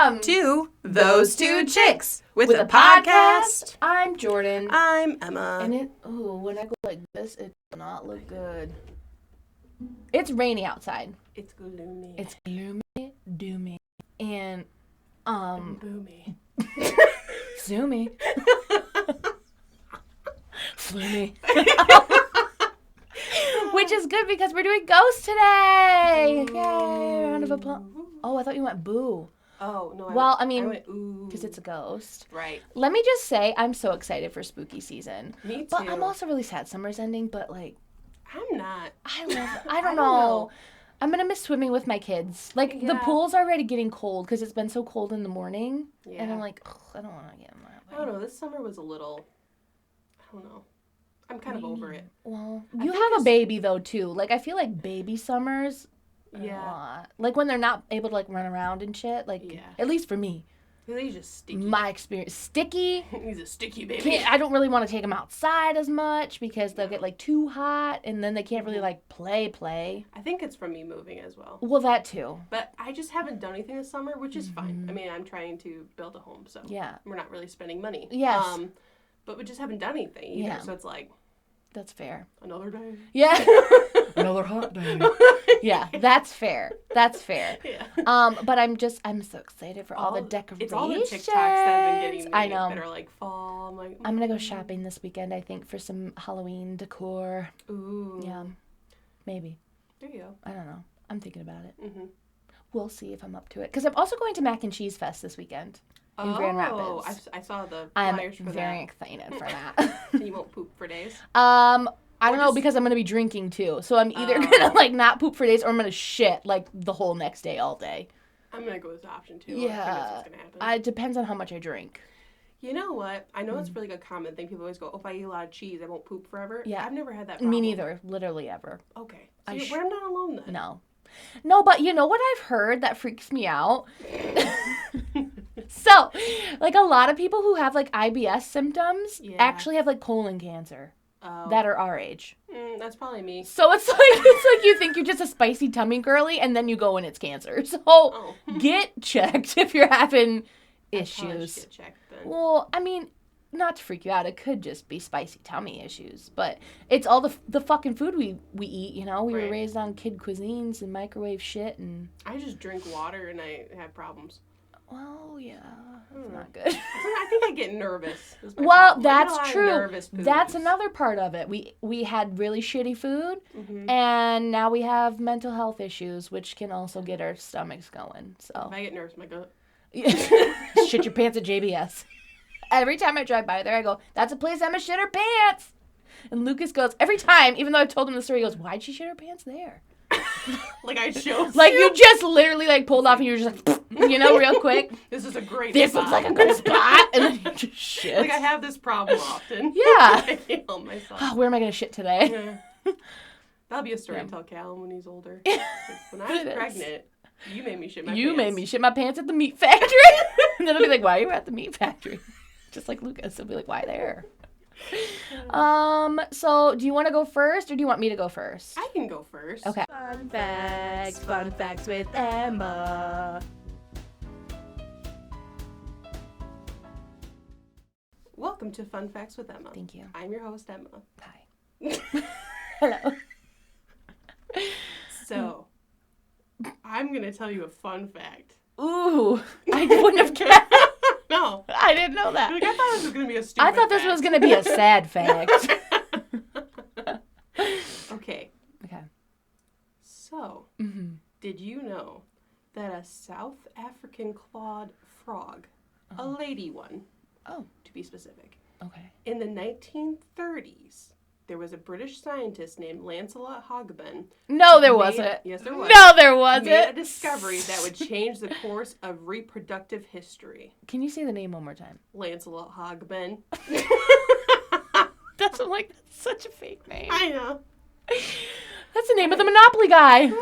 Welcome to Those Two Chicks with a podcast. I'm Jordan. I'm Emma. And when I go like this, it does not look good. It's rainy outside. It's gloomy. It's gloomy, doomy, and boomy. zoomy, floomy. Which is good because we're doing ghosts today. Ooh. Yay! Round of applause. Oh, I thought you went boo. Oh, no. I mean, because it's a ghost. Right. Let me just say, I'm so excited for spooky season. Me too. But I'm also really sad summer's ending, but like... I'm not. I love it. I don't know. I'm going to miss swimming with my kids. Like, the pool's already getting cold because it's been so cold in the morning. Yeah. And I'm like, I don't want to get in that. I don't know. This summer was a little... I don't know. I'm kind of over it. Well, you have a baby, though, too. Like, I feel like baby summers... Yeah. Like when they're not able to like run around and shit. Like at least for me. He's just sticky. My experience, sticky. He's a sticky baby. I don't really want to take him outside as much because they'll get like too hot and then they can't really like play. I think it's from me moving as well. Well, that too. But I just haven't done anything this summer, which is fine. I mean, I'm trying to build a home, so we're not really spending money. Yes. But we just haven't done anything either. Yeah. So it's like. That's fair. Another day. Yeah. Another hot day. Yeah, that's fair. That's fair. Yeah. But I'm so excited for all the decorations. It's all the TikToks that have been getting me. I know. That are like fall. I'm like, I'm going to go shopping this weekend, I think, for some Halloween decor. Ooh. Yeah. Maybe. There you go. I don't know. I'm thinking about it. Mm-hmm. We'll see if I'm up to it. Because I'm also going to Mac and Cheese Fest this weekend in Grand Rapids. I saw the I'm flyers for very excited for that. You won't poop for days? I don't know because I'm going to be drinking too. So I'm either going to like not poop for days or I'm going to shit like the whole next day all day. I'm going to go with option 2. Yeah. I think that's what's going to happen. It depends on how much I drink. You know what? I know it's really a common thing. People always go, if I eat a lot of cheese, I won't poop forever. Yeah. I've never had that problem. Me neither. Literally ever. Okay. So I'm not alone then. No, but you know what I've heard that freaks me out? So, like a lot of people who have like IBS symptoms actually have like colon cancer. That are our age. That's probably me. So it's like you think you're just a spicy tummy girly and then you go and it's cancer. So get checked if you're having issues. Get checked then. Well, I mean, not to freak you out, it could just be spicy tummy issues, but it's all the fucking food we eat, you know? We were raised on kid cuisines and microwave shit and I just drink water and I have problems. Well, yeah, that's not good. I think I get nervous. Well, that's true. That's another part of it. We had really shitty food, and now we have mental health issues, which can also get our stomachs going. So if I get nervous, my gut. Shit your pants at JBS. Every time I drive by there, I go, "That's a place Emma shit her pants." And Lucas goes every time, even though I've told him the story. He goes, "Why'd she shit her pants there?" Like I showed like you just literally like pulled off and you were just like, you know, real quick. This is a great This spot. looks like a good spot. And then you just shit. Like I have this problem often. Yeah. I can't help myself. Oh, where am I going to shit today? Yeah. That'll be a story to tell Callum when he's older. Like, when I was pregnant, you made me shit my pants. You made me shit my pants at the meat factory. And then I'll be like, why are you at the meat factory? Just like Lucas. He'll be like, why there? So do you want to go first or do you want me to go first? I can go first. Okay. Fun facts with Emma. Welcome to Fun Facts with Emma. Thank you. I'm your host, Emma. Hi. Hello. So, I'm going to tell you a fun fact. Ooh, I wouldn't have guessed. No. I didn't know that. Like, I thought this was going to be a stupid I thought this was going to be a sad fact. Okay. So, did you know that a South African clawed frog, a lady one, to be specific, in the 1930s, there was a British scientist named Lancelot Hogben. No, there wasn't. Yes, there was. No, there wasn't. Made a discovery that would change the course of reproductive history. Can you say the name one more time? Lancelot Hogben. That's such a fake name. I know. That's the name of the Monopoly guy.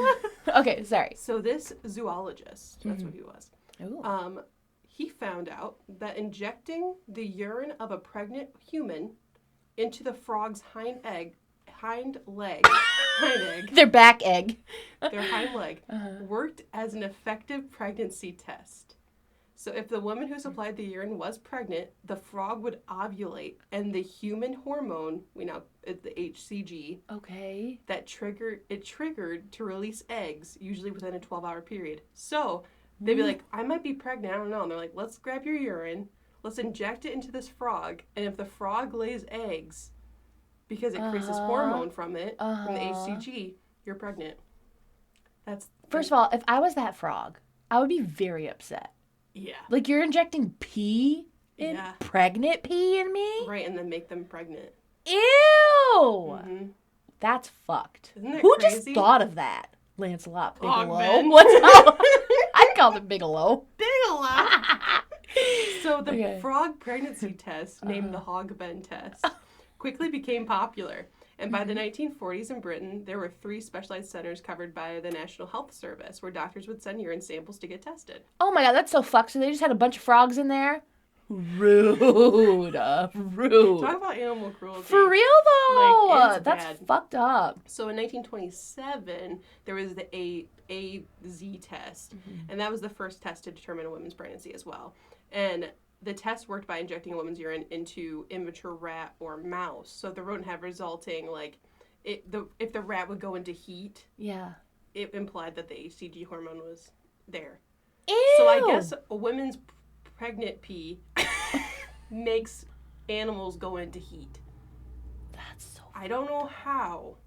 Okay, sorry. So this zoologist, that's what he was. Ooh. He found out that injecting the urine of a pregnant human into the frog's hind leg, their back egg, their hind leg, worked as an effective pregnancy test. So if the woman who supplied the urine was pregnant, the frog would ovulate, and the human hormone, the HCG, that triggered to release eggs, usually within a 12-hour period. So they'd be like, I might be pregnant, I don't know. And they're like, let's grab your urine, let's inject it into this frog, and if the frog lays eggs, because it creates this hormone from it, from the HCG, you're pregnant. First of all, if I was that frog, I would be very upset. Yeah. Like, you're injecting pregnant pee in me? Right, and then make them pregnant. Ew! Mm-hmm. That's fucked. Isn't that Who crazy? just thought of that? Lancelot Bigelow? Ben. What's up? I called him Bigelow. Bigelow! So the frog pregnancy test, named the Hog-Ben test, quickly became popular. And by the 1940s in Britain, there were 3 specialized centers covered by the National Health Service where doctors would send urine samples to get tested. Oh my God, that's so fucked. So they just had a bunch of frogs in there? Rude. Rude. Talk about animal cruelty. For real, though? Like, that's bad. Fucked up. So in 1927, there was the AZ test. Mm-hmm. And that was the first test to determine a woman's pregnancy as well. And the test worked by injecting a woman's urine into immature rat or mouse. So the rodent had resulting, if the rat would go into heat, it implied that the HCG hormone was there. Ew. So I guess a woman's pregnant pee makes animals go into heat. That's so I don't know how.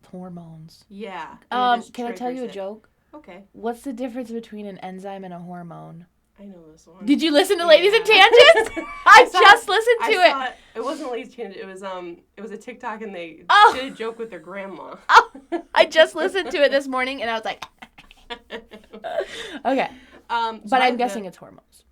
Hormones. Yeah. Can I tell you a joke? Okay. What's the difference between an enzyme and a hormone? I know this one. Did you listen to Ladies in Tangents? I just listened to it. It wasn't Ladies in Tangents. It was a TikTok, and they did a joke with their grandma. Oh, I just listened to it this morning, and I was like, okay. But I'm guessing it's hormones.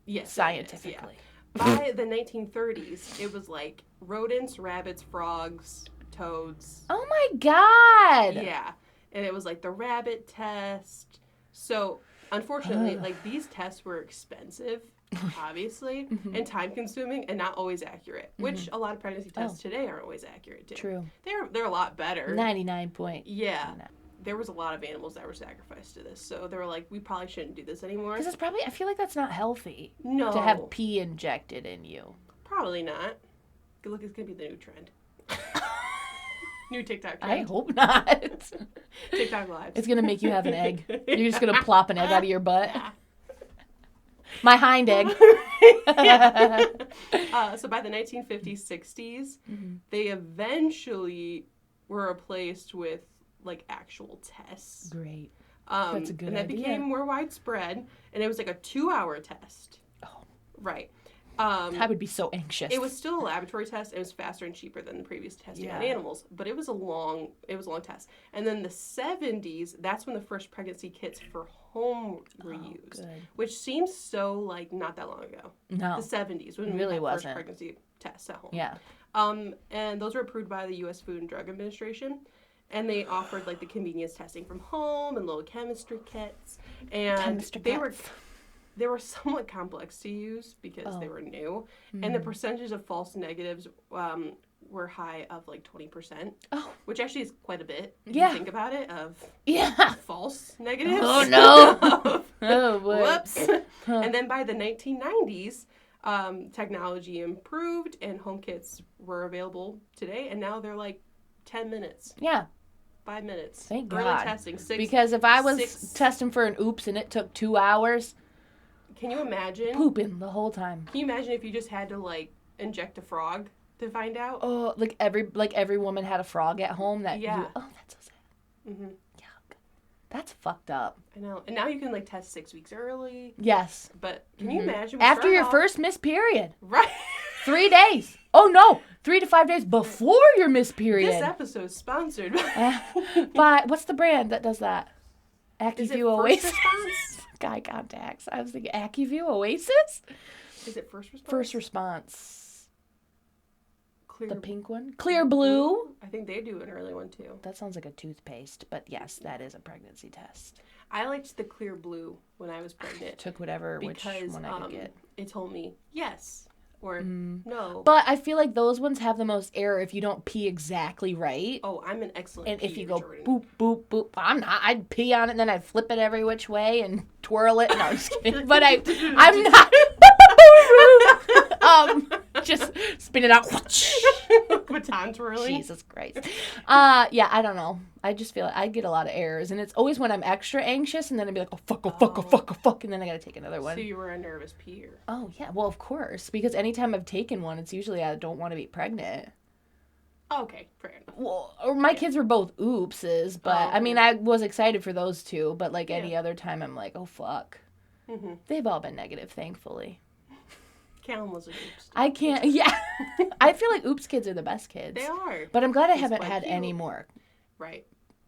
Yes, scientifically. By the 1930s, it was like rodents, rabbits, frogs, toads. Oh my God. Yeah, and it was like the rabbit test. So unfortunately, these tests were expensive, obviously, and time-consuming, and not always accurate. Which a lot of pregnancy tests today aren't always accurate too. True. They're a lot better. 99 point. Yeah. There was a lot of animals that were sacrificed to this, so they were like, we probably shouldn't do this anymore. Because I feel like that's not healthy. No. To have pee injected in you. Probably not. Good look, it's gonna be the new trend. New TikTok trend. I hope not. TikTok lives. It's gonna make you have an egg. You're just gonna plop an egg out of your butt. My hind egg. So by the 1950s, 60s, they eventually were replaced with actual tests. Great. That's a good idea. And that became more widespread, and it was like a 2-hour test. Oh. Right. I would be so anxious. It was still a laboratory test. It was faster and cheaper than the previous testing on animals, but it was a long test. And then the 70s, that's when the first pregnancy kits for home were used, which seems so not that long ago. No. The 70s when it really we had wasn't. First pregnancy tests at home. Yeah. And those were approved by the U.S. Food and Drug Administration. And they offered the convenience testing from home and little chemistry kits. And they were somewhat complex to use because they were new. Mm. And the percentages of false negatives were high of 20%. Oh. Which actually is quite a bit if you think about it, of false negatives. Oh no. Oh boy. Whoops. And then by the 1990s, technology improved and home kits were available today, and now they're 10 minutes. Yeah. 5 minutes. Thank Early God. testing. Because if I was testing for an oops and it took 2 hours. Can you imagine? Pooping the whole time. Can you imagine if you just had to inject a frog to find out? Oh, every woman had a frog at home that that's so sad. Mm-hmm. Yuck. That's fucked up. I know. And now you can test 6 weeks early. Yes. But can you imagine? After your first missed period. Right. 3 days. Oh no, 3 to 5 days before your missed period. This episode is sponsored by what's the brand that does that? AccuView Oasis. Guy contacts. I was thinking AccuView Oasis. Is it First Response? First Response. Clear. The pink one. Clear Blue. I think they do an early one too. That sounds like a toothpaste, but yes, that is a pregnancy test. I liked the Clear Blue when I was pregnant. Took which one I could get. It told me yes. Or no. But I feel like those ones have the most error if you don't pee exactly right. Oh, I'm an excellent And if you go Jordan. boop, boop, boop. I'm not. I'd pee on it and then I'd flip it every which way and twirl it. No, I'm just kidding. But I'm not. Just spin it out. Baton twirling. Jesus Christ. Yeah, I don't know. I just feel like I get a lot of errors. And it's always when I'm extra anxious and then I'd be like, oh, fuck. And then I got to take another one. So you were a nervous peer. Oh, yeah. Well, of course. Because anytime I've taken one, it's usually I don't want to be pregnant. Okay, fair enough. Well, or my kids were both oopses, but I mean, I was excited for those two. But like any other time, I'm like, oh, fuck. Mm-hmm. They've all been negative, thankfully. Callum was an oops. I can't, yeah. I feel like oops kids are the best kids. They are. But I'm glad I haven't had any more. Right.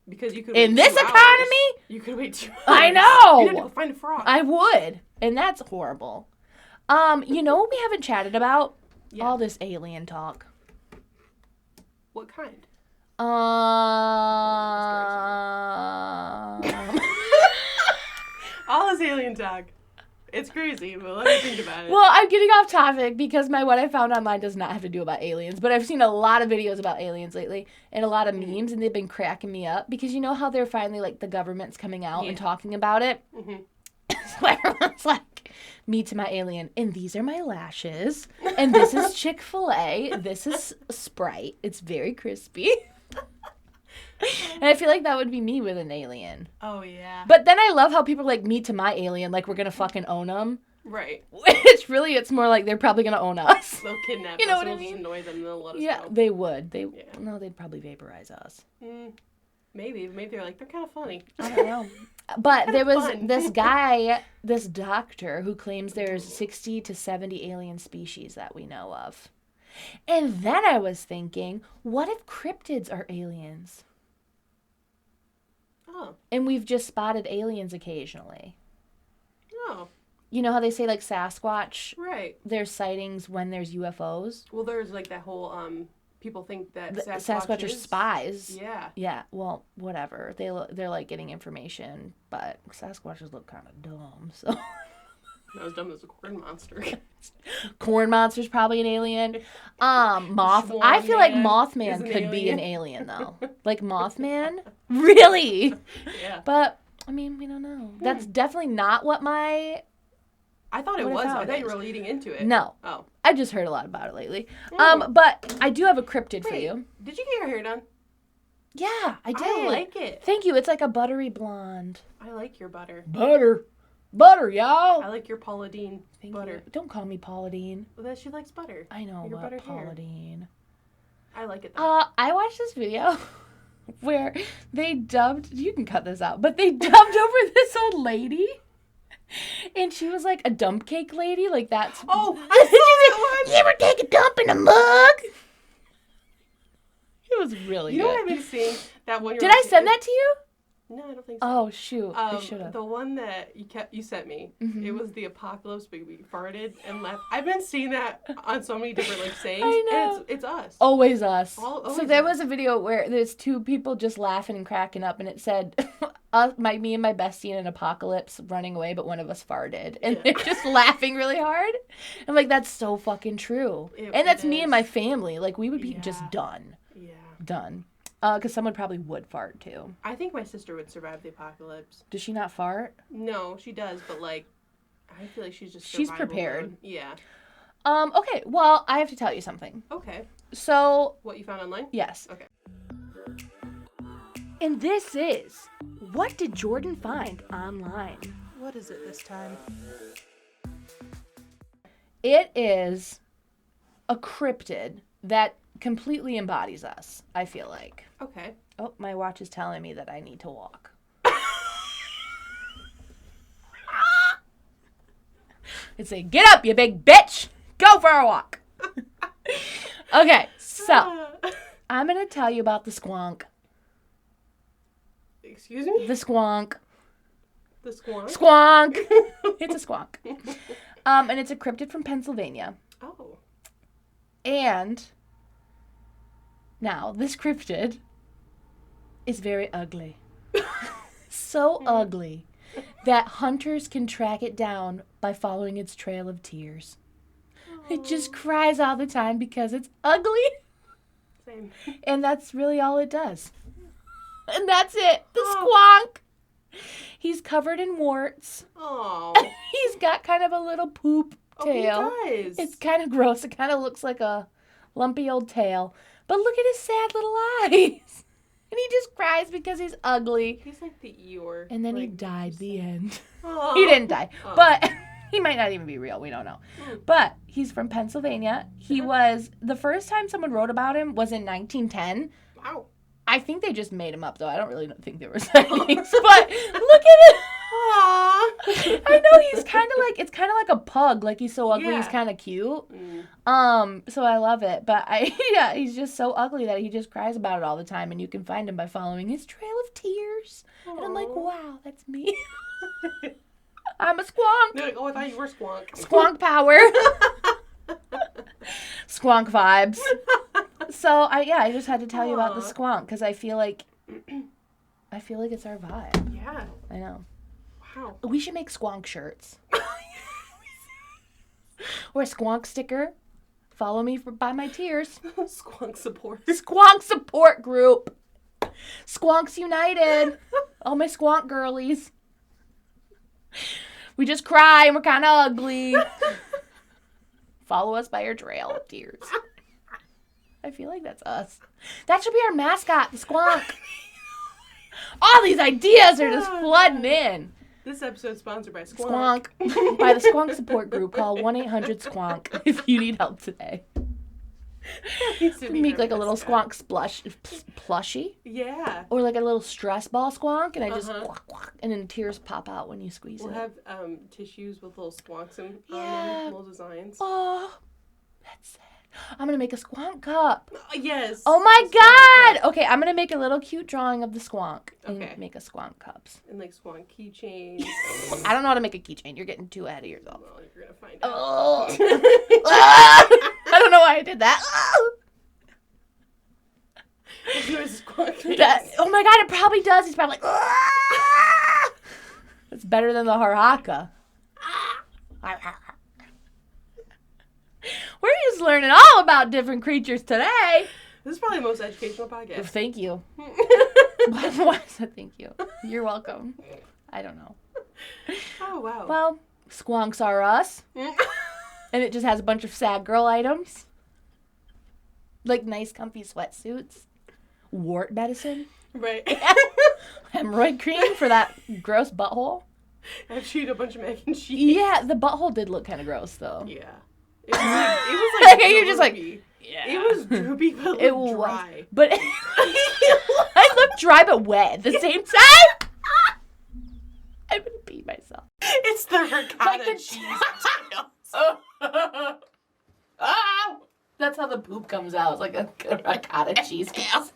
Because you could in this economy? You could wait 2 hours. I know. You'd have to go find a frog. I would. And that's horrible. You know what we haven't chatted about? Yeah. All this alien talk. What kind? All this alien talk. It's crazy, but let me think about it. Well, I'm getting off topic because what I found online does not have to do about aliens. But I've seen a lot of videos about aliens lately and a lot of memes, and they've been cracking me up because you know how they're finally, like, the government's coming out and talking about it? Mm-hmm. So everyone's like, me to my alien, and these are my lashes, and this is Chick-fil-A, this is Sprite. It's very crispy. And I feel like that would be me with an alien. Oh, yeah. But then I love how people are like, me to my alien, like we're going to fucking own them. Right. It's more like they're probably going to own us. They'll kidnap us. You know what I we'll mean? Just annoy them and they'll let us know. They would. No, they'd probably vaporize us. Maybe they're like, they're kind of funny. I don't know. But there was this guy, this doctor, who claims there's 60 to 70 alien species that we know of. And then I was thinking, what if cryptids are aliens? Oh. And we've just spotted aliens occasionally. Oh. You know how they say, like, Sasquatch? Right. There's sightings when there's UFOs? Well, there's, like, that whole, people think that Sasquatch are spies. Yeah. Yeah, well, whatever. They're, like, getting information, but Sasquatches look kind of dumb, so... Not as dumb as a corn monster. Corn monster's probably an alien. I feel like Mothman could be an alien, though. Like Mothman? Really? Yeah. But, I mean, we don't know. That's definitely not what I thought it was. I thought you were leading into it. No. Oh. I just heard a lot about it lately. But I do have a cryptid for you. Did you get your hair done? Yeah, I did. I like it. Thank you. It's like a buttery blonde. I like your butter. Butter, y'all. I like your Paula Deen butter. You. Don't call me Paula Deen. Well, that she likes butter. I know, but Paula Deen. I like it though. I watched this video where they dubbed, you can cut this out, but they dubbed over this old lady. And she was like a dump cake lady, like that's... Oh, I saw that one! You ever take a dump in a mug? It was really good. You know what I've been seeing? That one. Did I send that to you? No, I don't think so. Oh, shoot. I should have. The one that you sent me, it was the apocalypse, but we farted and left. I've been seeing that on so many different, like, sayings. I know. And it's us. Always us. Always so there was a video where there's two people just laughing and cracking up, and it said, me and my bestie in an apocalypse running away, but one of us farted. And they're just laughing really hard. I'm like, that's so fucking true. And that's me and my family. Like, we would be just done. Yeah. Done. Because someone probably would fart, too. I think my sister would survive the apocalypse. Does she not fart? No, she does, but, like, I feel like she's prepared. Mode. Yeah. Okay, well, I have to tell you something. Okay. So... What you found online? Yes. Okay. And this is... What did Jordan find online? What is it this time? It is a cryptid that completely embodies us, I feel like. Okay. Oh, my watch is telling me that I need to walk. It's saying, get up, you big bitch! Go for a walk! Okay, so, I'm going to tell you about the Squonk. Excuse me? The Squonk. The Squonk? Squonk! It's a Squonk. And it's a cryptid from Pennsylvania. Oh. And... Now, this cryptid is very ugly. So ugly that hunters can track it down by following its trail of tears. It just cries all the time because it's ugly. Same. And that's really all it does. And that's it. The Squonk. He's covered in warts. Oh. He's got kind of a little poop tail. He does. It's kind of gross. It kind of looks like a lumpy old tail. But look at his sad little eyes. And he just cries because he's ugly. He's like the Eeyore. And then he died the end. Oh. He didn't die. Oh. But he might not even be real. We don't know. But he's from Pennsylvania. He was, the first time someone wrote about him was in 1910. Wow. I think they just made him up, though. I don't really think they were sightings. But look at it. Aww. I know, he's kind of like, it's kind of like a pug. Like, he's so ugly, he's kind of cute. So I love it. But he's just so ugly that he just cries about it all the time. And you can find him by following his trail of tears. Aww. And I'm like, wow, that's me. I'm a Squonk. They're like, oh, I thought you were Squonk. Squonk power. Squonk vibes. So I just had to tell you about the Squonk because I feel like it's our vibe. Yeah. I know. Wow. We should make Squonk shirts. Or a Squonk sticker. Follow me by my tears. Squonk support. Squonk support group. Squonks United. All my Squonk girlies. We just cry and we're kind of ugly. Follow us by your trail of tears. I feel like that's us. That should be our mascot, the Squonk. All these ideas are just flooding in. This episode's sponsored by Squonk. Squonk. By the Squonk support group. Call 1-800-SQUONK if you need help today. Make like a little Squonk plushie. Yeah. Or like a little stress ball Squonk, and I just and then tears pop out when you squeeze it. We'll have tissues with little Squonks on them, little designs. Oh, that's sad. I'm going to make a Squonk cup. Yes. Oh my God. Okay, I'm going to make a little cute drawing of the Squonk and make a Squonk cups. And like Squonk keychains. I don't know how to make a keychain. You're getting too ahead of yourself. Well, you're going to find out. Oh. I don't know why I did that. Oh my God, it probably does. He's probably like, it's better than the haraka. We're just learning all about different creatures today. This is probably the most educational podcast. Thank you. Why is that thank you? You're welcome. I don't know. Oh, wow. Well, Squonks are us. And it just has a bunch of sad girl items. Like nice comfy sweatsuits. Wart medicine. Right. Hemorrhoid cream for that gross butthole. I've eaten a bunch of mac and cheese. Yeah, the butthole did look kind of gross, though. Yeah. It was like you're just like, yeah. It was droopy, but it looked dry. But it looked dry but wet at the same time. I'm going to pee myself. It's the ricotta cheese. Oh! That's how the poop comes out. It's like a ricotta cheese gas.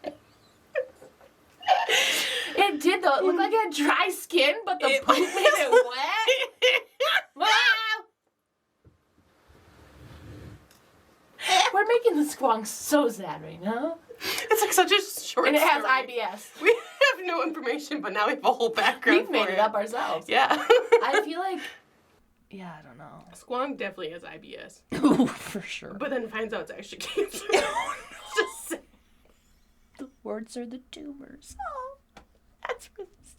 It did, though. It looked like it had dry skin, but the poop made it wet. We're making the Squonks so sad right now. It's like such a short And it has story. IBS. We have no information, but now we have a whole background. We've made it up ourselves. Yeah. I feel like, I don't know. Squonk definitely has IBS. Ooh, for sure. But then finds out it's actually cancer. It's just sad. The warts are the tumors. Oh, that's really sad.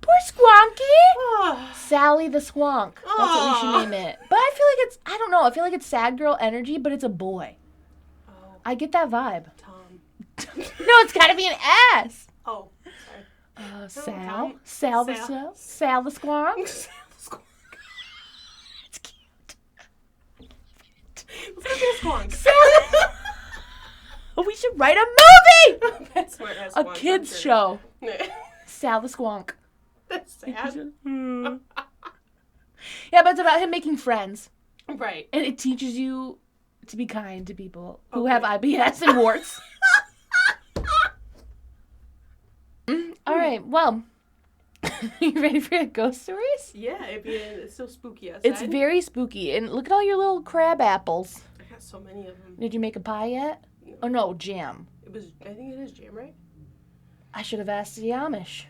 Poor Squonky. Sally the Squonk. That's what we should name it. But I feel like it's, I don't know, I feel like it's sad girl energy, but it's a boy. Oh. I get that vibe. Tom. No, it's gotta be an S. Oh, sorry. Sal the Squonk. Sal the Squonk. It's cute. Let's go get a Squonk. We should write a movie! That's where it has a kids show. Sal the Squonk. That's sad. Yeah, but it's about him making friends. Right. And it teaches you to be kind to people who have IBS and warts. All right, well, you ready for your ghost stories? Yeah, it's so spooky outside. It's very spooky. And look at all your little crab apples. I got so many of them. Did you make a pie yet? No. Oh, no, jam. I think it is jam, right? I should have asked the Amish.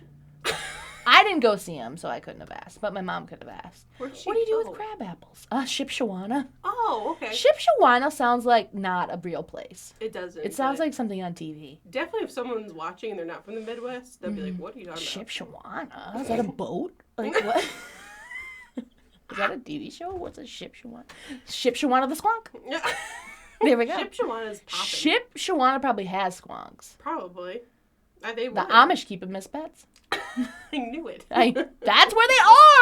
I didn't go see him, so I couldn't have asked. But my mom could have asked. What do you do with crab apples? Shipshawana. Oh, okay. Shipshawana sounds like not a real place. It doesn't. It sounds like something on TV. Definitely if someone's watching and they're not from the Midwest, they'll be like, what are you talking about? Shipshawana? Is that a boat? Like, what? Is that a TV show? What's a Shipshawana? Shipshawana the Squonk? There we go. Shipshawana's popping. Shipshawana probably has squonks. Probably. The Amish keep them as pets. I knew it. That's where they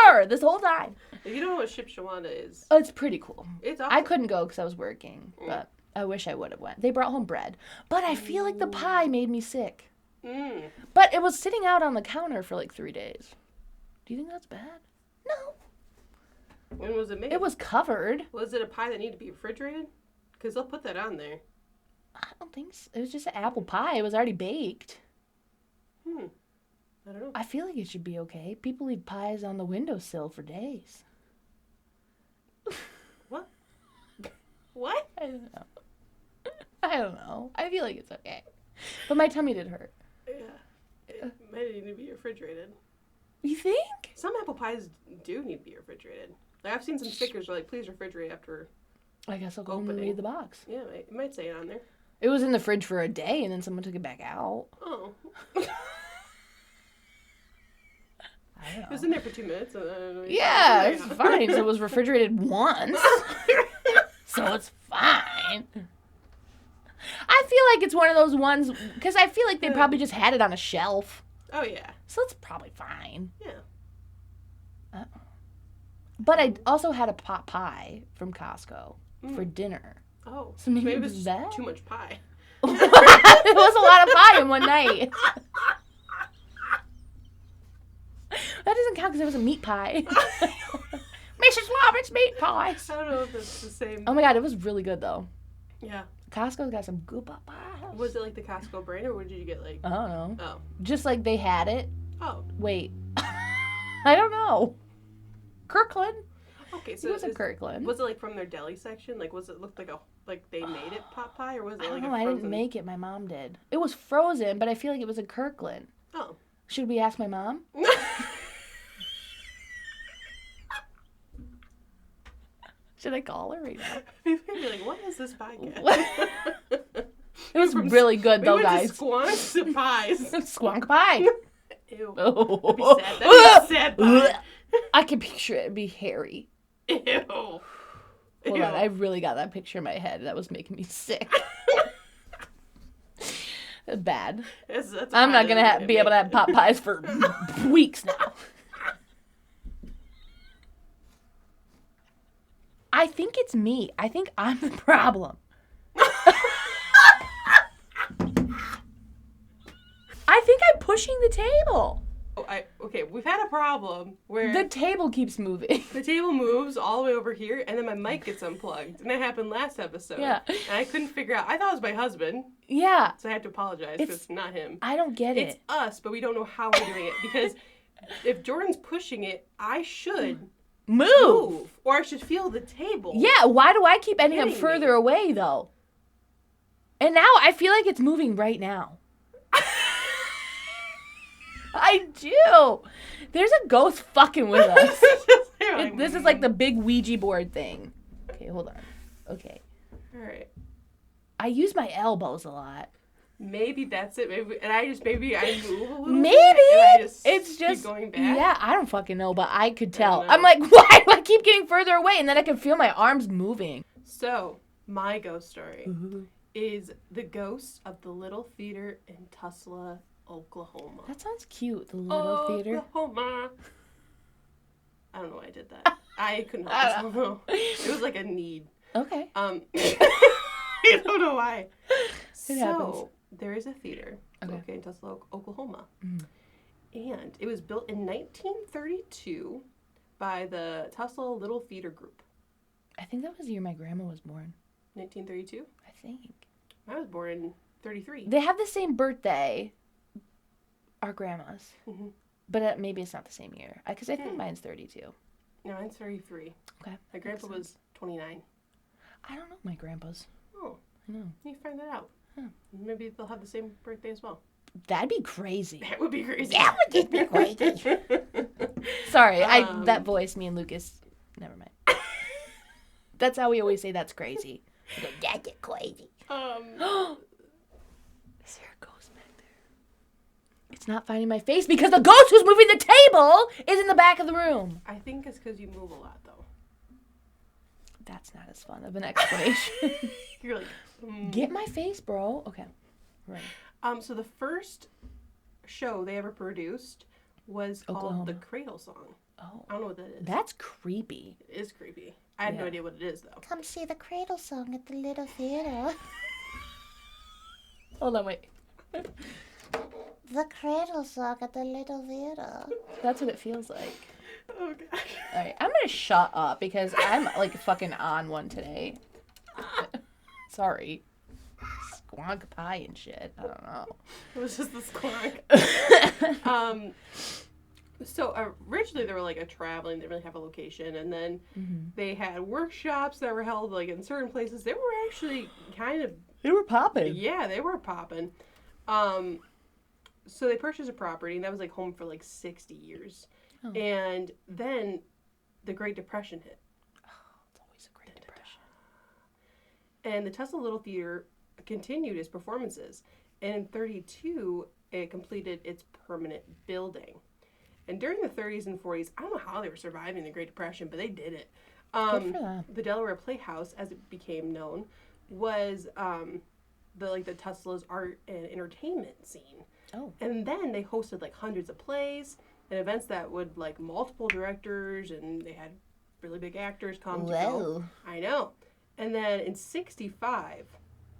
are this whole time. You don't know what Shipshawana is. Oh, it's pretty cool. It's awesome. I couldn't go because I was working, but I wish I would have went. They brought home bread, but I feel like the pie made me sick. But it was sitting out on the counter for like 3 days. Do you think that's bad? No. When was it made? It was covered. Was it a pie that needed to be refrigerated? Because they'll put that on there. I don't think so. It was just an apple pie. It was already baked. I don't know. I feel like it should be okay. People leave pies on the windowsill for days. What? What? I don't know. I feel like it's okay. But my tummy did hurt. Yeah. It might need to be refrigerated. You think? Some apple pies do need to be refrigerated. Like, I've seen some stickers where like, please refrigerate after I guess I'll go home and read the box. Yeah, it might say it on there. It was in the fridge for a day, and then someone took it back out. Oh. I don't know. It was in there for 2 minutes. Yeah, it's fine. So it was refrigerated once. So it's fine. I feel like it's one of those ones, because I feel like they probably just had it on a shelf. Oh, yeah. So it's probably fine. Yeah. But I also had a pot pie from Costco for dinner. Oh. So maybe it was that? too much pie. It was a lot of pie in one night. That doesn't count because it was a meat pie. Mrs. Roberts meat pie. I don't know if it's the same. Oh my god, it was really good though. Yeah. Costco's got some good pies. Was it like the Costco brand or what did you get like? I don't know. Oh. Just like they had it. Oh. Wait. I don't know. Kirkland. Okay, so it was a Kirkland. Was it like from their deli section? Like was it looked like they made it pot pie or was it I don't like know, a frozen? I didn't make it, my mom did. It was frozen, but I feel like it was a Kirkland. Oh. Should we ask my mom? Should I call her right now? People be like, what is this podcast? It was really good though, guys. Squonks to pies. Squonk pie. Ew. Oh. That'd be sad pie. I can picture it. It'd be hairy. Ew. Hold on, I really got that picture in my head. That was making me sick. Bad. That's I'm not going to be able to have pot pies for weeks now. I think it's me. I think I'm the problem. I think I'm pushing the table. Okay, we've had a problem where the table keeps moving. The table moves all the way over here, and then my mic gets unplugged. And that happened last episode. Yeah. And I couldn't figure out. I thought it was my husband. Yeah. So I had to apologize because it's not him. I don't get it. It's us, but we don't know how we're doing it. Because if Jordan's pushing it, I should move. Or I should feel the table. Yeah, why do I keep ending up further away, though? And now I feel like it's moving right now. I do. There's a ghost fucking with us. This is like the big Ouija board thing. Okay, hold on. Okay. All right. I use my elbows a lot. Maybe that's it. Maybe I move a little Maybe bit. It's just keep going back. Yeah, I don't fucking know, but I could tell. I'm like, why do I keep getting further away? And then I can feel my arms moving. So my ghost story is the ghost of the Little Theater in Tulsa, Oklahoma. That sounds cute. The Little Theater. Oklahoma. I don't know why I did that. I couldn't help myself. It was like a need. Okay. I don't know why. It happens. There is a theater located in Tulsa, Oklahoma. And it was built in 1932 by the Tulsa Little Theater Group. I think that was the year my grandma was born. 1932? I think. I was born in 33. They have the same birthday, our grandmas. But maybe it's not the same year. Because I think mine's 32. No, mine's 33. Okay. My grandpa was 29. I don't know my grandpa's. Oh. I know. You find that out. Maybe they'll have the same birthday as well. That'd be crazy. That would be crazy. That would just be crazy. Sorry, that voice, me and Lucas, never mind. That's how we always say that's crazy. We go, that get crazy. Is there a ghost back there? It's not finding my face because the ghost who's moving the table is in the back of the room. I think it's because you move a lot, though. That's not as fun of an explanation. You're like, get my face, bro. Okay, right. So the first show they ever produced was called The Cradle Song. Oh. I don't know what that is. That's creepy. It is creepy. I have no idea what it is, though. Come see the Cradle Song at the Little Theater. Hold on, wait. The Cradle Song at the Little Theater. That's what it feels like. Oh, gosh. All right, I'm going to shut up because I'm, like, fucking on one today. Sorry. Squonk pie and shit. I don't know. It was just the squonk. So originally they were like a traveling, they didn't really have a location, and then they had workshops that were held like in certain places. They were actually kind of... They were popping. Yeah, they were popping. So they purchased a property, and that was like home for like 60 years. Oh. And then the Great Depression hit. Oh, it's always a Great Depression. And the Tesla Little Theater continued its performances. And in 1932, it completed its permanent building. And during the 30s and 40s, I don't know how they were surviving the Great Depression, but they did it. Good for them. The Delaware Playhouse, as it became known, was the Tesla's art and entertainment scene. Oh. And then they hosted like hundreds of plays and events that would like multiple directors, and they had really big actors come to go. I know. And then in 1965,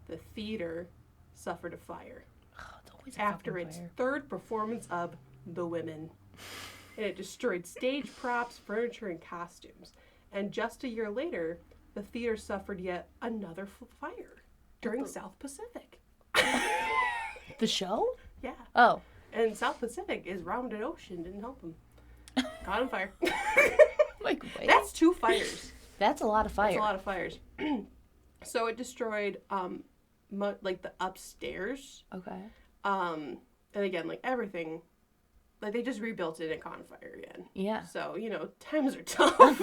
the theater suffered a fire. Oh, it's always after its third performance of The Women. And it destroyed stage props, furniture, and costumes. And just a year later, the theater suffered yet another fire during South Pacific. The show? Yeah. Oh. And South Pacific is rounded ocean, didn't help them. Caught on fire. Like, wait. That's 2 fires. That's a lot of fire. That's a lot of fires. So it destroyed like the upstairs. Okay. And again, like everything, like they just rebuilt it and it caught on fire again. Yeah. So, times are tough.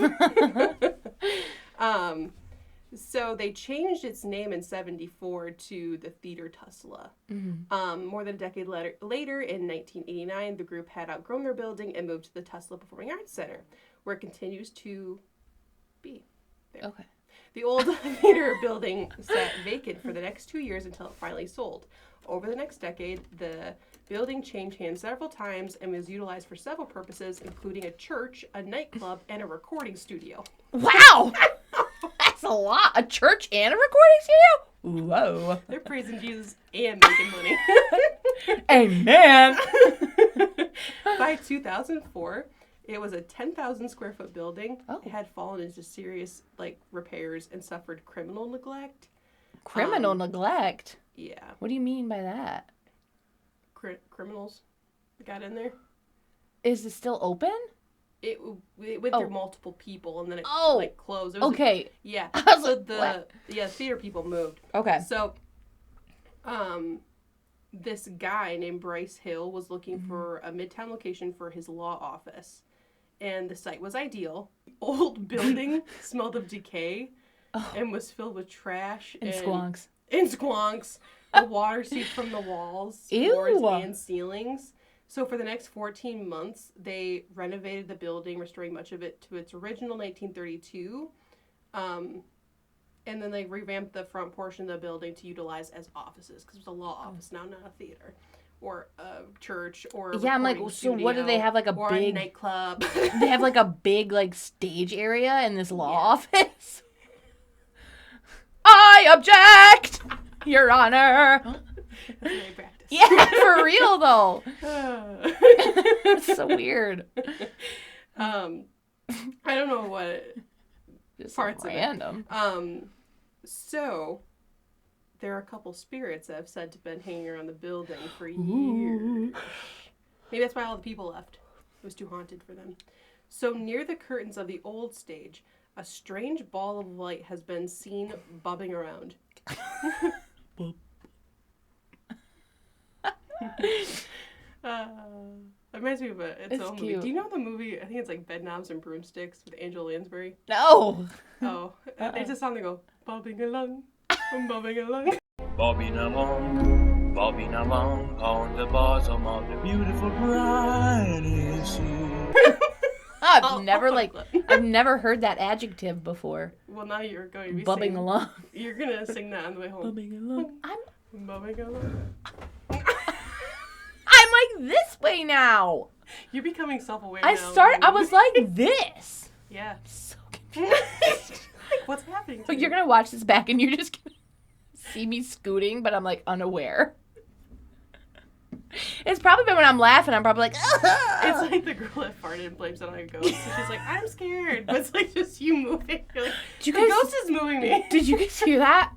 So they changed its name in 1974 to the Theater Tesla. Mm-hmm. More than a decade later, in 1989, the group had outgrown their building and moved to the Tesla Performing Arts Center, where it continues to be there. Okay. The old theater building sat vacant for the next 2 years until it finally sold. Over the next decade, the building changed hands several times and was utilized for several purposes, including a church, a nightclub, and a recording studio. Wow! That's a lot. A church and a recording studio? Whoa. They're praising Jesus and making money. Amen. By 2004, it was a 10,000 square foot building. Oh. It had fallen into serious repairs and suffered criminal neglect. Criminal neglect? Yeah. What do you mean by that? Criminals got in there. Is it still open? It went through multiple people and then it closed. It was okay. Yeah. So theater people moved. Okay. So, this guy named Bryce Hill was looking for a midtown location for his law office, and the site was ideal. Old building smelled of decay and was filled with trash and squonks. And squonks. The water seeped from the walls, floors, and ceilings. So for the next 14 months, they renovated the building, restoring much of it to its original 1932. And then they revamped the front portion of the building to utilize as offices, because it was a law office now, not a theater. Or a church, or a I'm like, so what do they have, like a or big... a nightclub. They have like a big, stage area in this law office? I object, Your Honor. That's my practice. Yeah, for real though. It's so weird. I don't know what just parts random. of it. So there are a couple spirits that have said to have been hanging around the building for years. Maybe that's why all the people left. It was too haunted for them. So near the curtains of the old stage, a strange ball of light has been seen bobbing around. Reminds me of its own movie. Do you know the movie? I think it's like Bedknobs and Broomsticks with Angela Lansbury. No. Oh, it's a song they go bobbing along, bobbing along. Bobbing along on the bottom of the beautiful briny sea. I've never heard that adjective before. Well, now you're going to be bobbing along. You're gonna sing that on the way home. Bobbing along. I'm bobbing along. I'm like this way now. You're becoming self-aware. I was like this. Yeah. So confused. Like, what's happening? So you're gonna watch this back and you're just gonna see me scooting, but I'm like unaware. It's probably when I'm laughing, I'm probably like, It's like the girl that farted and blames it on a ghost. So she's like, I'm scared. But it's like just you moving. You're like, the ghost is moving me. Did you guys hear that?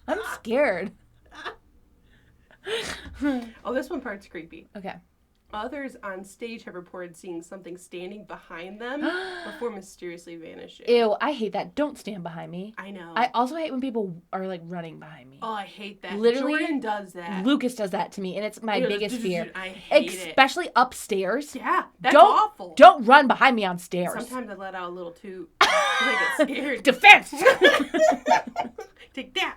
I'm scared. Oh, this one part's creepy. Okay. Others on stage have reported seeing something standing behind them before mysteriously vanishing. Ew, I hate that. Don't stand behind me. I know. I also hate when people are like running behind me. Oh, I hate that. Literally, Jordan does that. Lucas does that to me, and it's my biggest fear. I hate it. Especially upstairs. Yeah, that's awful. Don't run behind me on stairs. Sometimes I let out a little toot because I get scared. Defense! Take that!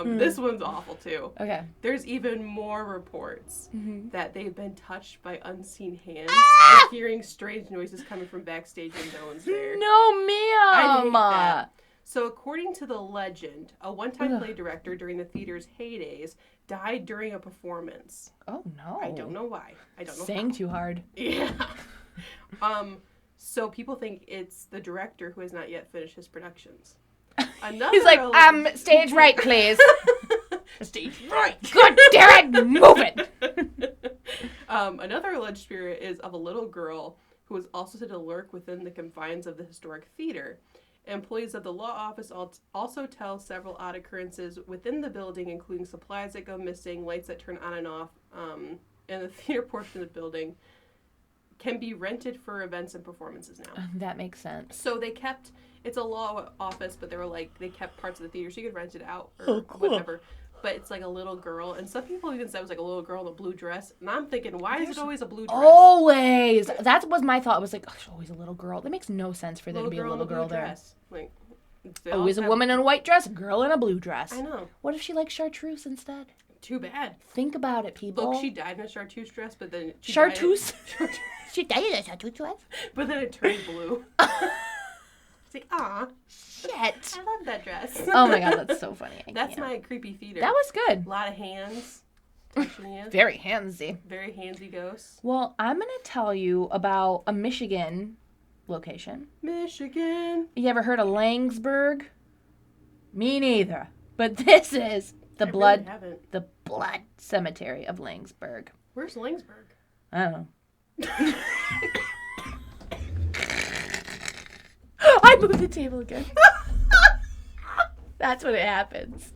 This one's awful too. Okay. There's even more reports that they've been touched by unseen hands and hearing strange noises coming from backstage when no one's there. No, ma'am! I hate that. So according to the legend, a one-time play director during the theater's heydays died during a performance. Oh, no. I don't know why. I don't know Sang how. too hard. Yeah. So people think it's the director who has not yet finished his productions. He's like, stage right, please. Stage right. God damn it, move it. Another alleged spirit is of a little girl who was also said to lurk within the confines of the historic theater. Employees of the law office also tell several odd occurrences within the building, including supplies that go missing, lights that turn on and off, and the theater portion of the building can be rented for events and performances now. That makes sense. So it's a law office, but they kept parts of the theater so you could rent it out or whatever. But it's like a little girl, and some people even said it was like a little girl in a blue dress. And I'm thinking, why is it always a blue dress? Always! That was my thought. It was like, oh, there's always a little girl. That makes no sense for there to be a little girl there. Like, always a woman in a white dress, a girl in a blue dress. I know. What if she likes chartreuse instead? Too bad. Think about it, people. Look, she died in a chartreuse dress, but then... Chartreuse? She died in a chartreuse dress? But then it turned blue. It's like, aw. Shit. I love that dress. Oh my god, that's so funny. That's my creepy theater. That was good. A lot of hands touching you. Very handsy. Very handsy ghosts. Well, I'm going to tell you about a Michigan location. Michigan. You ever heard of Langsburg? Me neither. But this is the blood cemetery of Langsburg. Where's Langsburg? I don't know. I moved the table again. That's when it happens.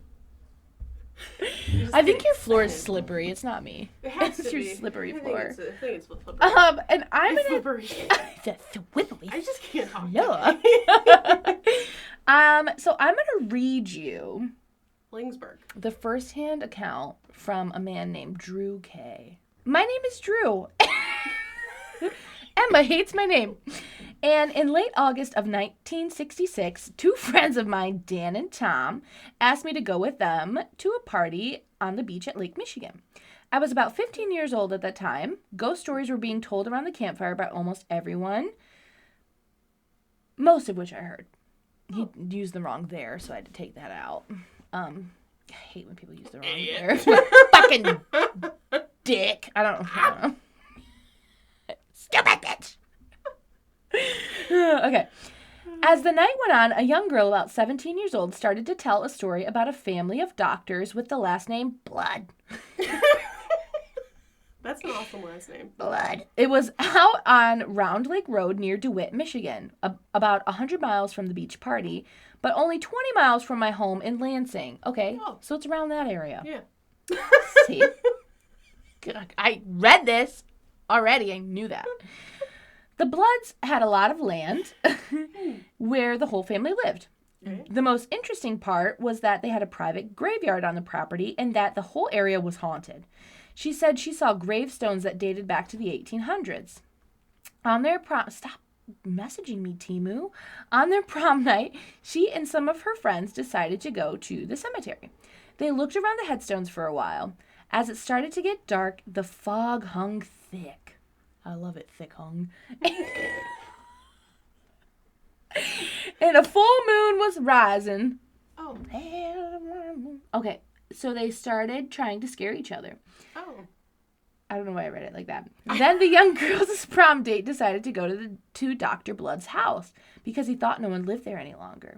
I think your floor is slippery. It's not me. It has to it's your be. slippery I floor. think it's slippery. And I'm it's gonna. slippery. Slippery. I just can't talk. No. So I'm gonna read you Langsburg. the first-hand account from a man named Drew K. My name is Drew. Emma hates my name. And in late August of 1966, two friends of mine, Dan and Tom, asked me to go with them to a party on the beach at Lake Michigan. I was about 15 years old at that time. Ghost stories were being told around the campfire by almost everyone, most of which I heard. He used the wrong there, so I had to take that out. I hate when people use the wrong there. Fucking dick. I don't know. Stupid bitch. Okay. As the night went on, a young girl about 17 years old started to tell a story about a family of doctors with the last name Blood. That's an awesome last name. Blood. It was out on Round Lake Road near DeWitt, Michigan, about 100 miles from the beach party, but only 20 miles from my home in Lansing. Okay, so it's around that area. Yeah. See? I read this already. I knew that. The Bloods had a lot of land where the whole family lived. Okay. The most interesting part was that they had a private graveyard on the property and that the whole area was haunted. She said she saw gravestones that dated back to the 1800s. On their Stop messaging me, Timu. On their prom night, she and some of her friends decided to go to the cemetery. They looked around the headstones for a while. As it started to get dark, the fog hung thick. I love it, thick hung. And a full moon was rising. Oh. Okay, so they started trying to scare each other. Oh. I don't know why I read it like that. Then the young girl's prom date decided to go to Dr. Blood's house because he thought no one lived there any longer.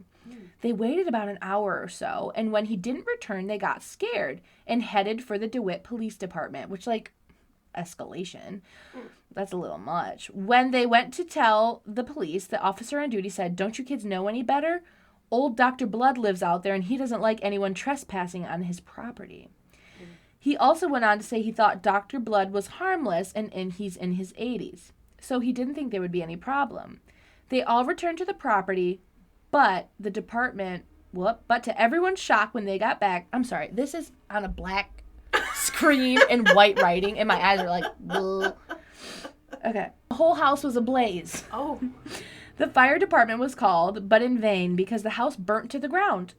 They waited about an hour or so, and when he didn't return, they got scared and headed for the DeWitt Police Department, which, like, escalation. That's a little much. When they went to tell the police, the officer on duty said, "Don't you kids know any better? Old Dr. Blood lives out there, and he doesn't like anyone trespassing on his property." He also went on to say he thought Dr. Blood was harmless and he's in his 80s, so he didn't think there would be any problem. They all returned to the property, but the department, but to everyone's shock when they got back, I'm sorry, this is on a black screen and white writing, and my eyes are like, bleh. Okay. The whole house was ablaze. Oh. The fire department was called, but in vain because the house burnt to the ground.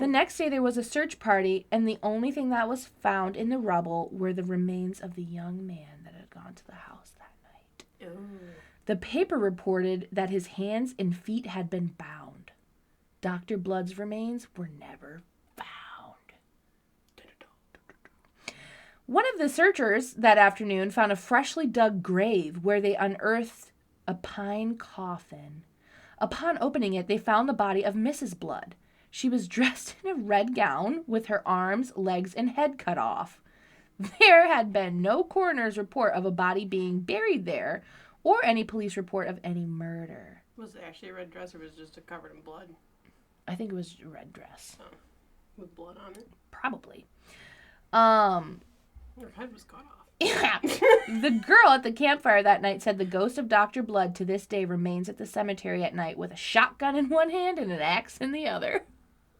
The next day there was a search party, and the only thing that was found in the rubble were the remains of the young man that had gone to the house that night. Ooh. The paper reported that his hands and feet had been bound. Dr. Blood's remains were never found. One of the searchers that afternoon found a freshly dug grave where they unearthed a pine coffin. Upon opening it, they found the body of Mrs. Blood. She was dressed in a red gown with her arms, legs, and head cut off. There had been no coroner's report of a body being buried there or any police report of any murder. Was it actually a red dress or was it just covered in blood? I think it was a red dress. Oh. With blood on it? Probably. Her head was cut off. Yeah. The girl at the campfire that night said the ghost of Dr. Blood to this day remains at the cemetery at night with a shotgun in one hand and an axe in the other.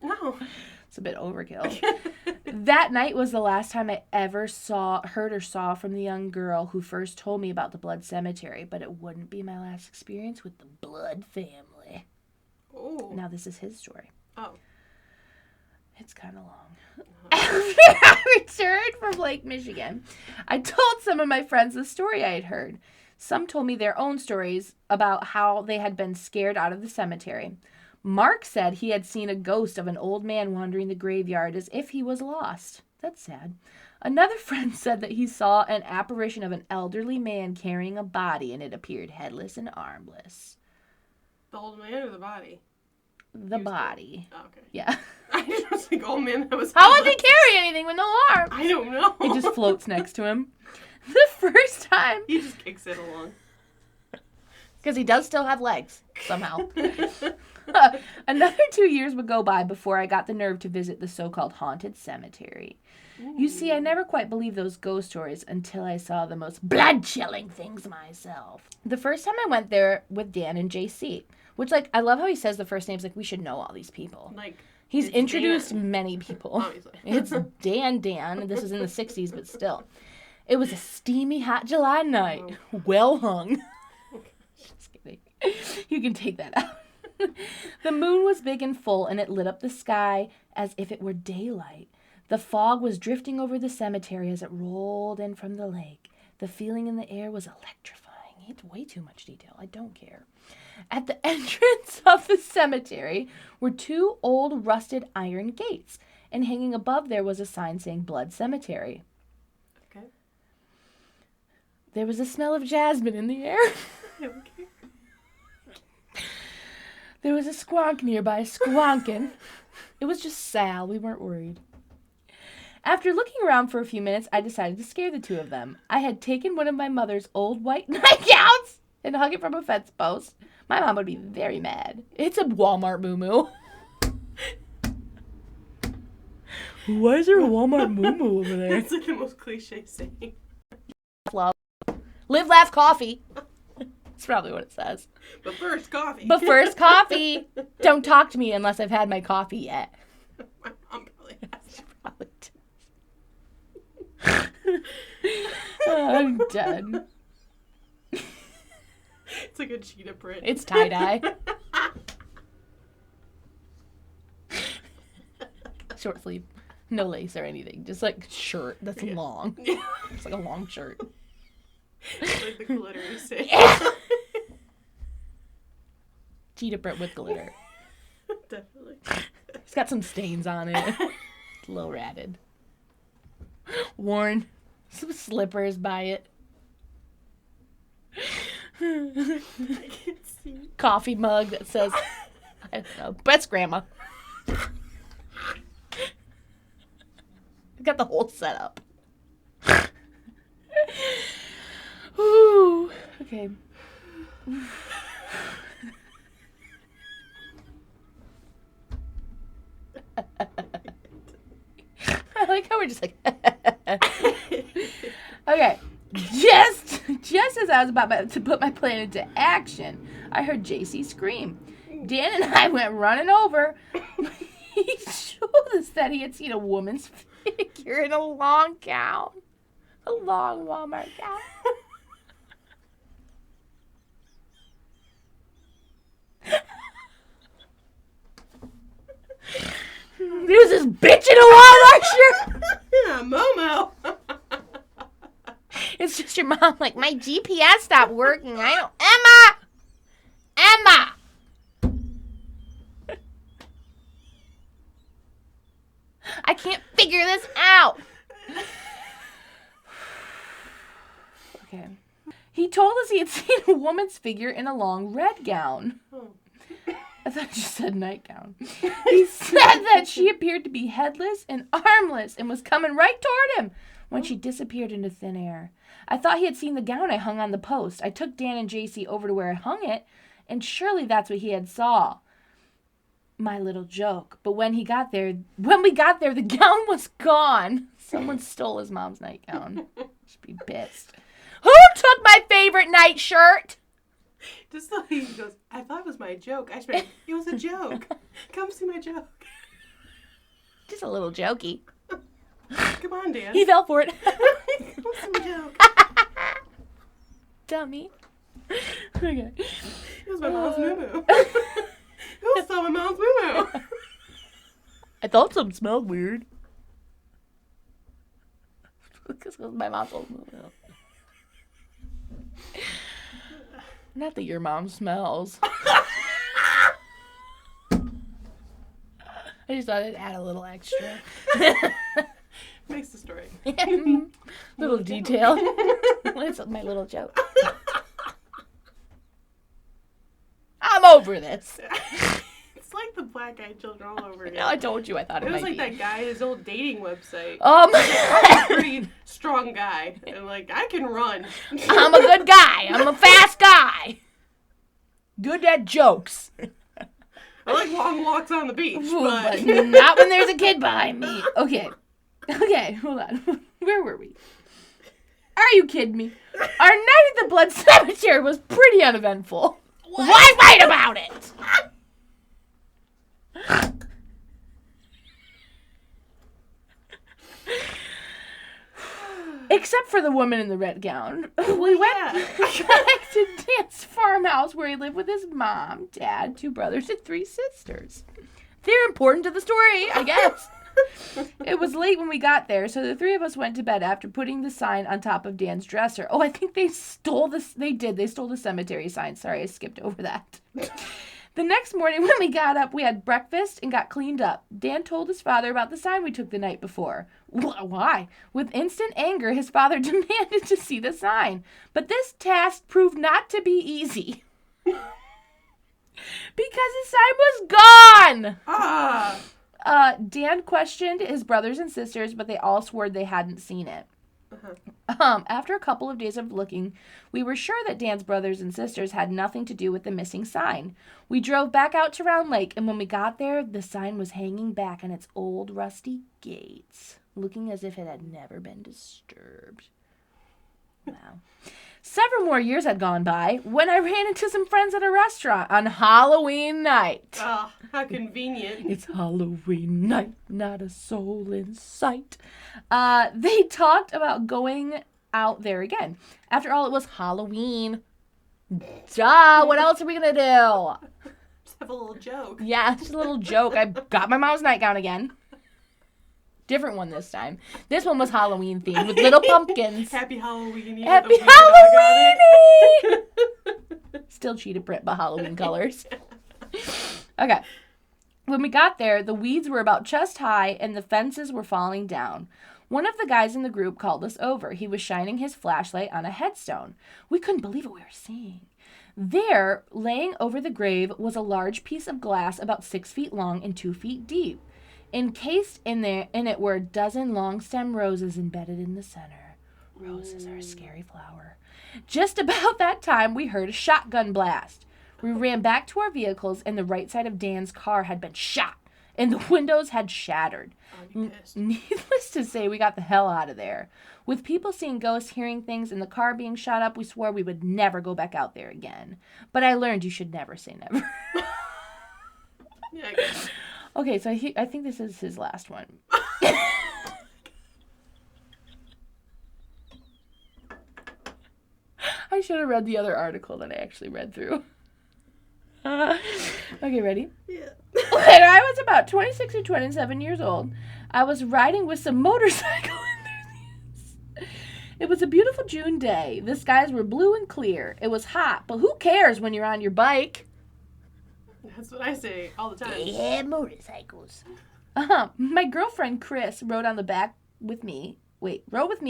No. It's a bit overkill. That night was the last time I ever heard or saw from the young girl who first told me about the Blood Cemetery, but it wouldn't be my last experience with the Blood family. Oh. Now this is his story. Oh. It's kind of long. After I returned from Lake Michigan, I told some of my friends the story I had heard. Some told me their own stories about how they had been scared out of the cemetery. Mark said he had seen a ghost of an old man wandering the graveyard as if he was lost. That's sad. Another friend said that he saw an apparition of an elderly man carrying a body and it appeared headless and armless. The old man or the body? The body. Oh, okay. Yeah. I was like, oh man, that was... How would he carry anything with no arms? I don't know. He just floats next to him. The first time... He just kicks it along. Because he does still have legs, somehow. Another 2 years would go by before I got the nerve to visit the so-called haunted cemetery. You see, I never quite believed those ghost stories until I saw the most blood-chilling things myself. The first time I went there with Dan and JC, which, like, I love how he says the first names, like, we should know all these people. Like, he's introduced many people. Obviously. It's Dan. This is in the 60s, but still. It was a steamy, hot July night. Oh. Well hung. Just kidding. You can take that out. The moon was big and full, and it lit up the sky as if it were daylight. The fog was drifting over the cemetery as it rolled in from the lake. The feeling in the air was electrifying. It's way too much detail. I don't care. At the entrance of the cemetery were two old rusted iron gates, and hanging above there was a sign saying Blood Cemetery. Okay. There was a smell of jasmine in the air. Okay. There was a squonk nearby, squonking. It was just Sal. We weren't worried. After looking around for a few minutes, I decided to scare the two of them. I had taken one of my mother's old white nightgowns and hung it from a fence post. My mom would be very mad. It's a Walmart moo-moo. Why is there a Walmart moo-moo over there? It's like the most cliche saying. Love. Live, laugh, coffee. That's probably what it says. But first, coffee. But first, coffee. Don't talk to me unless I've had my coffee yet. My mom probably has. She probably does. Oh, I'm done. It's like a cheetah print. It's tie-dye. Short sleeve. No lace or anything. Just like shirt that's long. Yeah. It's like a long shirt. It's like the glitter you say. Yeah. Cheetah print with glitter. Definitely. It's got some stains on it. It's a little ratted. Worn. Some slippers by it. I can't see. Coffee mug that says, I don't know, best grandma. Got the whole setup. Ooh. Okay. I like how we're just like. Okay. Just as I was about to put my plan into action, I heard JC scream. Dan and I went running over. He showed us that he had seen a woman's figure in a long gown. A long Walmart gown. There was this bitch in a Walmart shirt. Yeah, Momo. It's just your mom like, my GPS stopped working. I don't... Emma! I can't figure this out. Okay. He told us he had seen a woman's figure in a long red gown. Oh. I thought you said nightgown. He said that she appeared to be headless and armless and was coming right toward him when she disappeared into thin air. I thought he had seen the gown I hung on the post. I took Dan and JC over to where I hung it, and surely that's what he had saw. My little joke. But when we got there, the gown was gone. Someone stole his mom's nightgown. Should be pissed. Who took my favorite night shirt? Just so he goes, I thought it was my joke. I said, it was a joke. Come see my joke. Just a little jokey. Come on, Dan. He fell for it. Come see my joke. Dummy. Okay. It was my mom's moo-moo. Who stole my mom's moo-moo? I thought something smelled weird. Because my mom's old moo-moo. Not that your mom smells. I just thought I'd add a little extra. Makes the story. Little detail. It's my little joke. I'm over this. It's like the Black Eyed Children all over again. No, I told you I thought it was might like be. that guy, his old dating website. I'm a pretty strong guy. And like, I can run. I'm a good guy. I'm a fast guy. Good at jokes. I like long walks on the beach, but not when there's a kid behind me. Okay, hold on. Where were we? Are you kidding me? Our night at the Blood Cemetery was pretty uneventful. Why fight about it? Except for the woman in the red gown. We went back to Dan's farmhouse where he lived with his mom, dad, 2 brothers, and 3 sisters. They're important to the story, I guess. It was late when we got there, so the 3 of us went to bed after putting the sign on top of Dan's dresser. Oh, I think they stole this. They did. They stole the cemetery sign. Sorry, I skipped over that. The next morning when we got up, we had breakfast and got cleaned up. Dan told his father about the sign we took the night before. Why? With instant anger, his father demanded to see the sign. But this task proved not to be easy. Because the sign was gone! Dan questioned his brothers and sisters, but they all swore they hadn't seen it. After a couple of days of looking, we were sure that Dan's brothers and sisters had nothing to do with the missing sign. We drove back out to Round Lake, and when we got there, the sign was hanging back on its old rusty gates, looking as if it had never been disturbed. Wow. Several more years had gone by when I ran into some friends at a restaurant on Halloween night. Ah, how convenient. It's Halloween night, not a soul in sight. They talked about going out there again. After all, it was Halloween. Duh, what else are we going to do? Just have a little joke. Yeah, just a little joke. I got my mom's nightgown again. Different one this time. This one was Halloween themed with little pumpkins. Happy Halloween. Happy Halloween! Still cheated Brit by Halloween colors. Okay. When we got there, the weeds were about chest high and the fences were falling down. One of the guys in the group called us over. He was shining his flashlight on a headstone. We couldn't believe what we were seeing. There, laying over the grave, was a large piece of glass about 6 feet long and 2 feet deep. Encased in it were a dozen long-stem roses embedded in the center. Roses are a scary flower. Just about that time, we heard a shotgun blast. We ran back to our vehicles, and the right side of Dan's car had been shot, and the windows had shattered. Needless to say, we got the hell out of there. With people seeing ghosts, hearing things, and the car being shot up, we swore we would never go back out there again. But I learned you should never say never. Yeah, I guess. Okay, so I think this is his last one. I should have read the other article that I actually read through. Okay, ready? Yeah. When I was about 26 or 27 years old, I was riding with some motorcycle enthusiasts. It was a beautiful June day. The skies were blue and clear. It was hot, but who cares when you're on your bike? That's what I say all the time. Yeah, motorcycles. My girlfriend Chris rode with me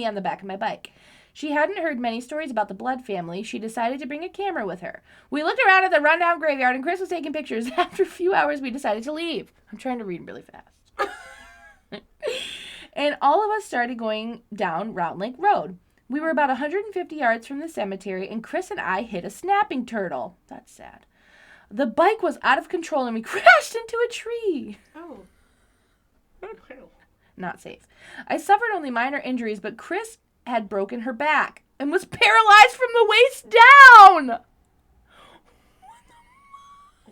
on the back of my bike. She hadn't heard many stories about the Blood family. She decided to bring a camera with her. We looked around at the rundown graveyard and Chris was taking pictures. After a few hours, we decided to leave. I'm trying to read really fast. And all of us started going down Round Lake Road. We were about 150 yards from the cemetery and Chris and I hit a snapping turtle. That's sad. The bike was out of control and we crashed into a tree. Oh. Not safe. I suffered only minor injuries, but Chris had broken her back and was paralyzed from the waist down.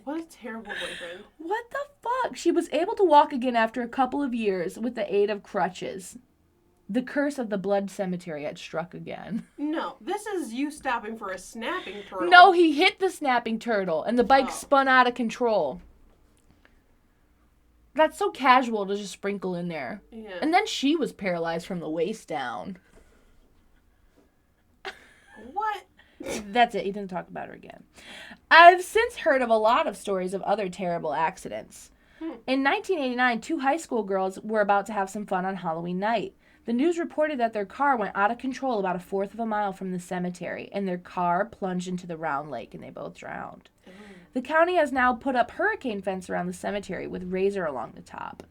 What a terrible boyfriend. What the fuck? She was able to walk again after a couple of years with the aid of crutches. The curse of the Blood cemetery had struck again. No, this is you stopping for a snapping turtle. No, he hit the snapping turtle and the bike spun out of control. That's so casual to just sprinkle in there. Yeah. And then she was paralyzed from the waist down. What? That's it. He didn't talk about her again. I've since heard of a lot of stories of other terrible accidents. In 1989, 2 high school girls were about to have some fun on Halloween night. The news reported that their car went out of control about 1/4 of a mile from the cemetery, and their car plunged into the Round Lake, and they both drowned. The county has now put up hurricane fence around the cemetery with razor along the top.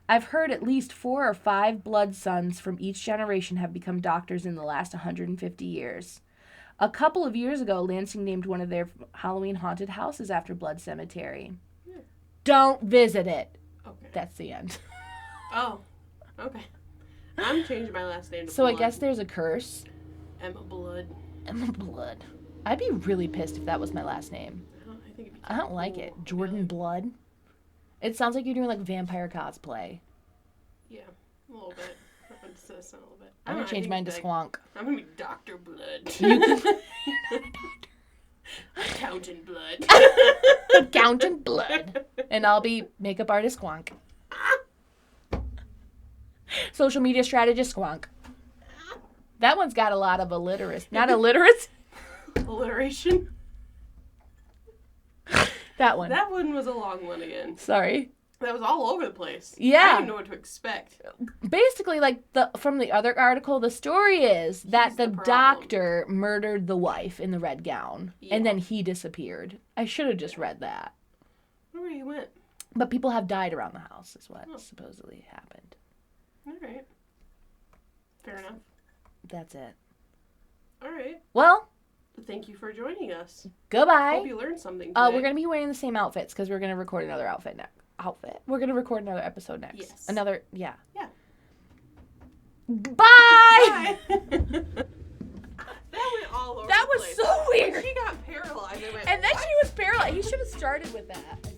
I've heard at least 4 or 5 blood sons from each generation have become doctors in the last 150 years. A couple of years ago, Lansing named one of their Halloween haunted houses after Blood Cemetery. Yeah. Don't visit it. Okay. That's the end. Oh, okay. I'm changing my last name to So Blood. I guess there's a curse. Emma Blood. Emma Blood. I'd be really pissed if that was my last name. I don't like it. Jordan Blood. It sounds like you're doing like vampire cosplay. Yeah, a little bit. A little bit. I'm gonna change mine to Squonk. I'm gonna be Dr. Blood. Accountant Blood. Accountant Blood. And I'll be makeup artist Squonk. Social media strategist Squonk. That one's got a lot of alliteration. Not illiteracy. Alliteration. That one. That one was a long one again. Sorry. That was all over the place. Yeah. I didn't know what to expect. Basically, like from the other article, the story is that the doctor murdered the wife in the red gown, and then he disappeared. I should have just read that. Where he went. But people have died around the house, is what supposedly happened. All right. Fair enough. That's it. All right. Well, thank you for joining us. Goodbye. Hope you learned something today. We're going to be wearing the same outfits because we're going to record another We're going to record another episode next. Yes. Yeah. Bye! Bye! That went all over. That was so weird. She got paralyzed. And then she was paralyzed. He should have started with that.